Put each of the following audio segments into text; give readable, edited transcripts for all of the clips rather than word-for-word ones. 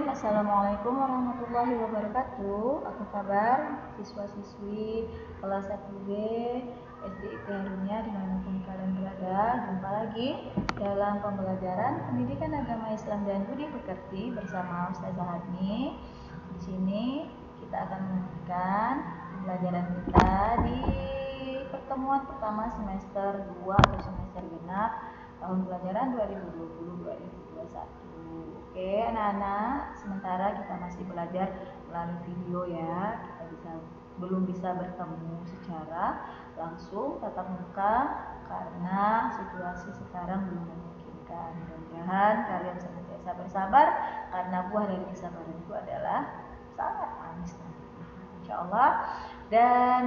Assalamualaikum warahmatullahi wabarakatuh. Apa kabar siswa-siswi kelas 1B SD IPA Harunia dimanapun kalian berada? Jumpa lagi dalam pembelajaran Pendidikan Agama Islam dan Budi Pekerti bersama Ustazah Hadni. Di sini kita akan melanjutkan pembelajaran kita di pertemuan pertama semester 2 atau semester genap tahun pelajaran 2020-2021. Oke anak-anak, sementara kita masih belajar melalui video ya, kita belum bisa bertemu secara langsung tatap muka karena situasi sekarang belum memungkinkan. Mudah-mudahan kalian senantiasa bersabar karena buah dari kesabaran itu adalah sangat manis nantinya, insya Allah. Dan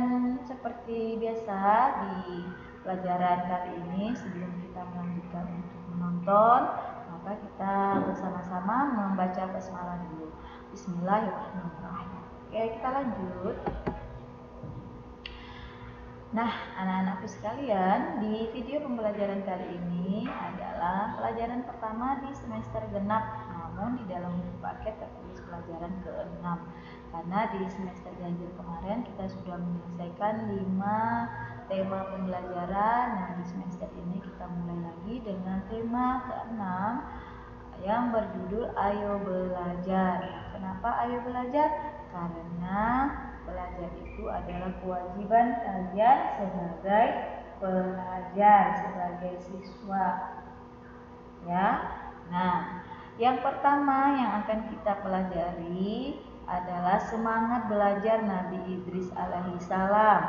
seperti biasa di pelajaran kali ini, sebelum kita melanjutkan untuk menonton, maka kita bersama-sama membaca basmalah dulu. Bismillahirrahmanirrahim. Oke, kita lanjut. Nah, anak-anakku sekalian, di video pembelajaran kali ini adalah pelajaran pertama di semester genap. Namun di dalam paket tertulis pelajaran ke-6. Karena di semester ganjil kemarin kita sudah menyelesaikan 5 tema pembelajaran. Nah, di semester ini kita mulai lagi dengan tema ke-6 yang berjudul Ayo Belajar. Kenapa ayo belajar? Karena belajar itu adalah kewajiban kalian sebagai pelajar, sebagai siswa. Ya. Nah, yang pertama yang akan kita pelajari adalah semangat belajar Nabi Idris alaihissalam.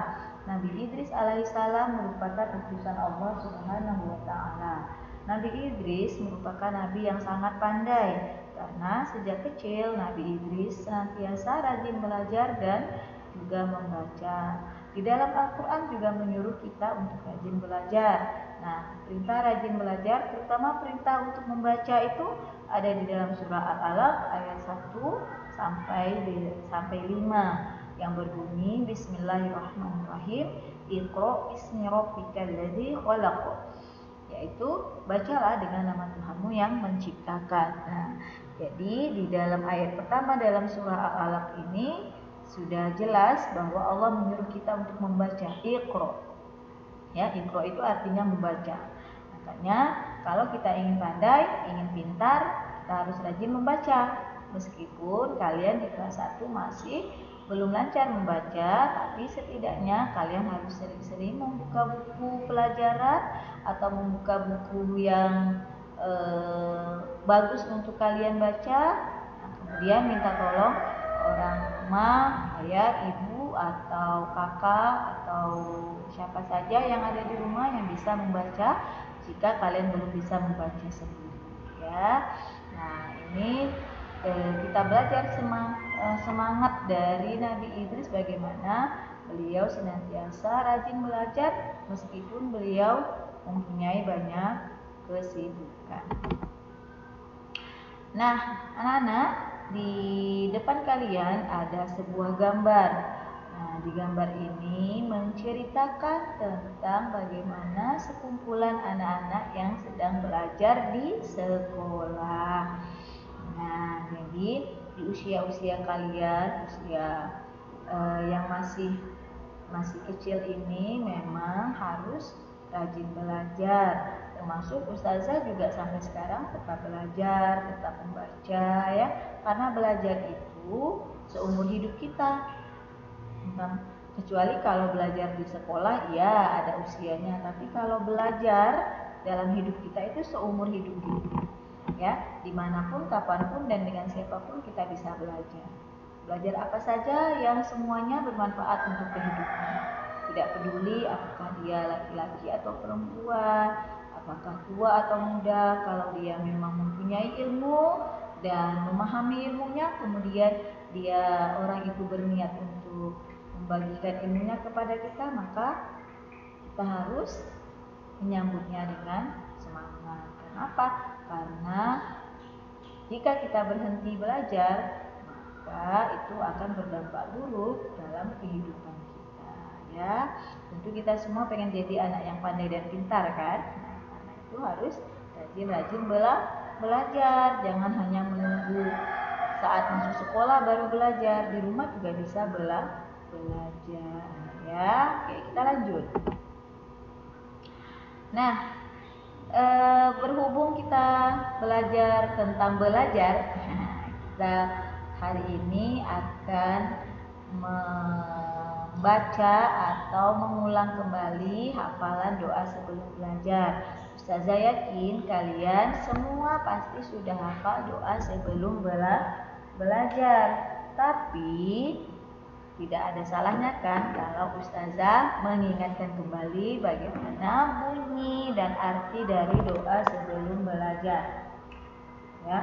Nabi Idris alaihissalam merupakan utusan Allah Subhanahu wa taala. Nabi Idris merupakan nabi yang sangat pandai karena sejak kecil Nabi Idris senantiasa rajin belajar dan juga membaca. Di dalam Al-Quran juga menyuruh kita untuk rajin belajar. Nah, perintah rajin belajar, terutama perintah untuk membaca itu ada di dalam surah Al-Alaq ayat 1 sampai 5 yang berbunyi Bismillahirrahmanirrahim. Iqra bismi rabbikal ladzi khalaq. Yaitu bacalah dengan nama Tuhanmu yang menciptakan. Nah, jadi di dalam ayat pertama dalam surah Al-Alaq ini sudah jelas bahwa Allah menyuruh kita untuk membaca. Iqra. Ya, Iqra itu artinya membaca. Makanya kalau kita ingin pandai, ingin pintar, kita harus rajin membaca. Meskipun kalian di kelas 1 masih belum lancar membaca, tapi setidaknya kalian harus sering-sering membuka buku pelajaran atau membuka buku yang bagus untuk kalian baca. Nah, kemudian minta tolong orang rumah, ayah, ibu, atau kakak, atau siapa saja yang ada di rumah yang bisa membaca jika kalian belum bisa membaca sendiri. Ya. Nah, ini kita belajar semangat dari Nabi Idris bagaimana beliau senantiasa rajin belajar meskipun beliau mempunyai banyak kesibukan. Nah, anak-anak, di depan kalian ada sebuah gambar. Nah, di gambar ini menceritakan tentang bagaimana sekumpulan anak-anak yang sedang belajar di sekolah. Nah, jadi di usia-usia kalian, usia yang masih kecil ini memang harus rajin belajar. Termasuk ustazah juga sampai sekarang tetap belajar, tetap membaca ya. Karena belajar itu seumur hidup kita. Kecuali kalau belajar di sekolah ya ada usianya, tapi kalau belajar dalam hidup kita itu seumur hidup kita. Ya, dimanapun, kapanpun, dan dengan siapapun kita bisa belajar. Belajar apa saja yang semuanya bermanfaat untuk kehidupan. Tidak peduli apakah dia laki-laki atau perempuan, apakah tua atau muda, kalau dia memang mempunyai ilmu dan memahami ilmunya, kemudian dia orang itu berniat untuk membagikan ilmunya kepada kita, maka kita harus menyambutnya dengan semangat. Kenapa? Karena jika kita berhenti belajar, maka itu akan berdampak buruk dalam kehidupan kita. Ya, tentu kita semua pengen jadi anak yang pandai dan pintar kan? Nah, karena itu harus rajin-rajin belajar. Jangan hanya menunggu saat masuk sekolah baru belajar, di rumah juga bisa belajar ya. Oke, kita lanjut. Nah, berhubung kita belajar tentang belajar, kita hari ini akan membaca atau mengulang kembali hafalan doa sebelum belajar. Ustazah yakin kalian semua pasti sudah hafal doa sebelum belajar. Tapi tidak ada salahnya kan kalau Ustazah mengingatkan kembali bagaimana bunyi dan arti dari doa sebelum belajar. Ya.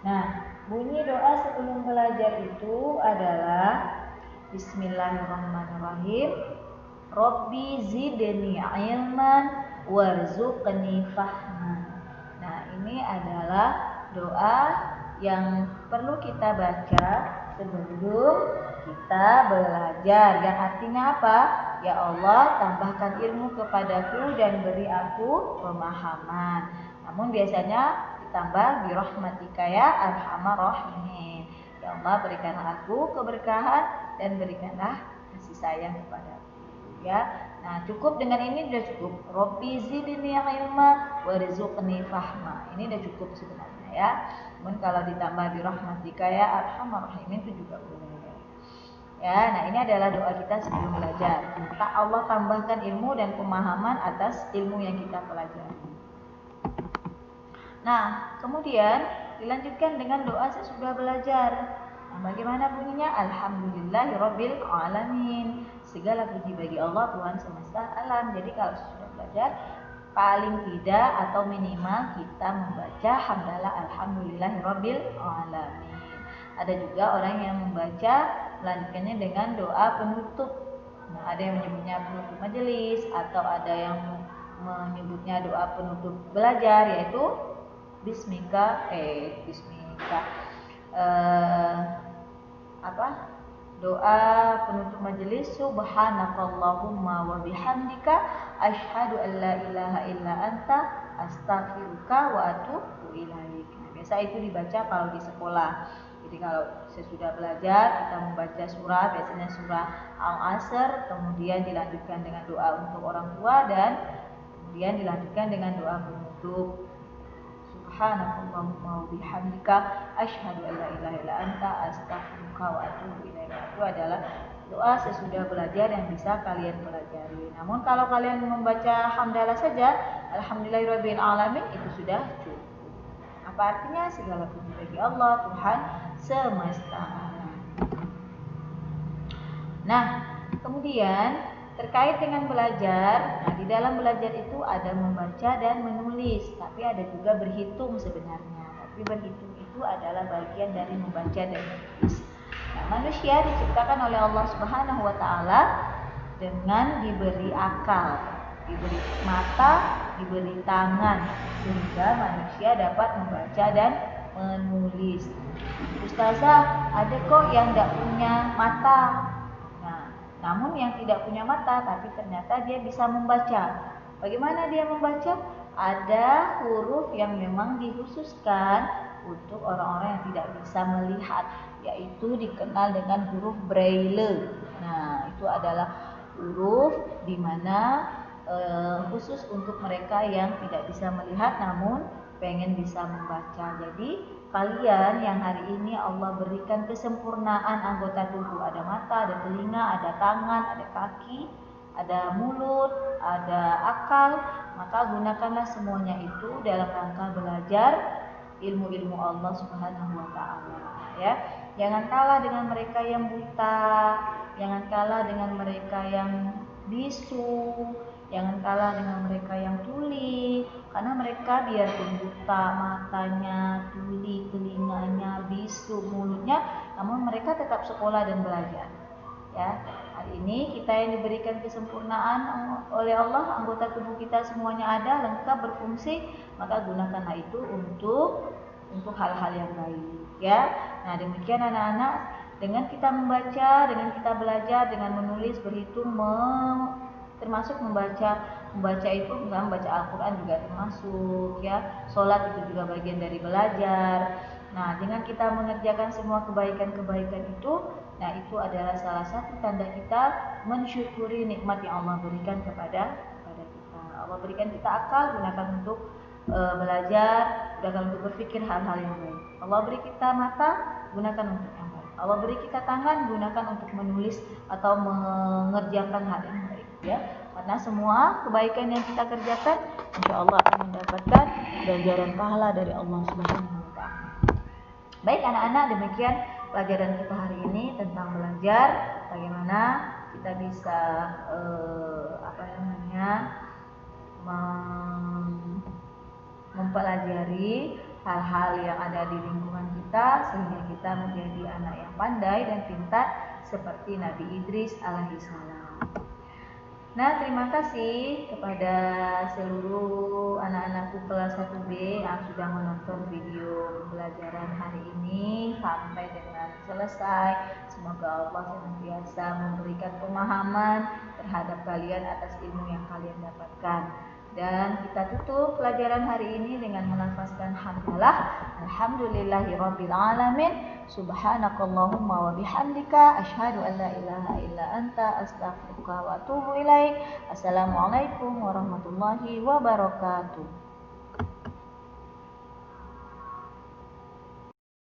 Nah, bunyi doa sebelum belajar itu adalah Bismillahirrahmanirrahim. Rabbi zidni ilman warzuqni fahman. Nah, ini adalah doa yang perlu kita baca sebelum kita belajar. Yang artinya apa? Ya Allah, tambahkan ilmu kepadaku dan beri aku pemahaman. Namun biasanya ditambah birahmatika ya arhamar rahimin. Ya Allah, berikanlah aku keberkahan dan berikanlah kasih sayang kepadaku. Ya, nah cukup dengan ini sudah cukup. Rabbi zidni ilma warzuqni fahma. Ini sudah cukup sebenarnya ya. Namun kalau ditambah birahmatika ya arhamar rahimin itu juga boleh. Ya, nah ini adalah doa kita sebelum belajar. Minta Allah tambahkan ilmu dan pemahaman atas ilmu yang kita pelajari. Nah, kemudian dilanjutkan dengan doa sesudah belajar. Nah, bagaimana bunyinya? Alhamdulillahirabbil alamin. Segala puji bagi Allah Tuhan semesta alam. Jadi kalau sudah belajar paling tidak atau minimal kita membaca hamdalah alhamdulillahirabbil alamin. Ada juga orang yang membaca melanjutkannya dengan doa penutup. Nah, ada yang menyebutnya penutup majelis atau ada yang menyebutnya doa penutup belajar yaitu bismika doa penutup majelis subhanakallahumma wa bihamdika asyhadu an la ilaha illa anta astaghfiruka wa atubu ilaik. Nah, biasa itu dibaca kalau di sekolah. Jadi kalau sesudah belajar kita membaca surah, biasanya surah Al-Asr, kemudian dilanjutkan dengan doa untuk orang tua dan kemudian dilanjutkan dengan doa penutup. Subhanakallahumma wa bihamdika asyhadu an la ilaha illa anta astaghfiruka wa atubu ilaik. Itu adalah doa sesudah belajar yang bisa kalian pelajari. Namun kalau kalian membaca hamdalah saja, alhamdulillahirabbil alamin, itu sudah cukup. Apa artinya? Segala puji bagi Allah Tuhan semesta alam. Nah, kemudian terkait dengan belajar, nah di dalam belajar itu ada membaca dan menulis, tapi ada juga berhitung sebenarnya. Tapi berhitung itu adalah bagian dari membaca dan menulis. Nah, manusia diciptakan oleh Allah Subhanahu wa taala dengan diberi akal, diberi mata, diberi tangan, sehingga manusia dapat membaca dan menulis. Ustazah, ada kok yang tidak punya mata. Namun yang tidak punya mata tapi ternyata dia bisa membaca. Bagaimana dia membaca? Ada huruf yang memang dikhususkan untuk orang-orang yang tidak bisa melihat, yaitu dikenal dengan huruf Braille. Nah, itu adalah huruf di mana khusus untuk mereka yang tidak bisa melihat namun pengen bisa membaca. Jadi kalian yang hari ini Allah berikan kesempurnaan anggota tubuh, ada mata, ada telinga, ada tangan, ada kaki, ada mulut, ada akal, maka gunakanlah semuanya itu dalam rangka belajar ilmu-ilmu Allah Subhanahu wa taala, ya. Jangan kalah dengan mereka yang buta, jangan kalah dengan mereka yang bisu, jangan kalah dengan mereka yang tuli, karena mereka biarpun buta matanya, tuli telinganya, bisu mulutnya, namun mereka tetap sekolah dan belajar. Ya, hari ini kita yang diberikan kesempurnaan oleh Allah, anggota tubuh kita semuanya ada, lengkap berfungsi, maka gunakanlah itu untuk hal-hal yang baik. Ya, nah demikian anak-anak, dengan kita membaca, dengan kita belajar, dengan menulis, berhitung, termasuk membaca itu enggak, membaca Al-Quran juga termasuk, ya. Sholat itu juga bagian dari belajar. Nah, dengan kita mengerjakan semua kebaikan-kebaikan itu, nah itu adalah salah satu tanda kita mensyukuri nikmat yang Allah berikan kepada kita. Allah berikan kita akal, gunakan untuk belajar, gunakan untuk berpikir hal-hal yang baik. Allah beri kita mata, gunakan untuk yang baik. Allah beri kita tangan, gunakan untuk menulis atau mengerjakan hal yang baik, ya. Karena semua kebaikan yang kita kerjakan, insya Allah akan mendapatkan ganjaran pahala dari Allah Subhanahu wa Ta'ala. Baik anak-anak, demikian pelajaran kita hari ini tentang belajar bagaimana kita bisa mempelajari hal-hal yang ada di lingkungan kita sehingga kita menjadi anak yang pandai dan pintar seperti Nabi Idris alaihissalam. Nah, terima kasih kepada seluruh anak-anakku kelas 1B yang sudah menonton video pembelajaran hari ini sampai dengan selesai. Semoga Allah senantiasa memberikan pemahaman terhadap kalian atas ilmu yang kalian dapatkan. Dan kita tutup pelajaran hari ini dengan melafazkan hamdalah. Alhamdulillahirabbil alamin. Subhanakallahumma wa bihamdika asyhadu an la ilaha illa anta astaghfiruka wa atubu ilaik. Assalamualaikum warahmatullahi wabarakatuh.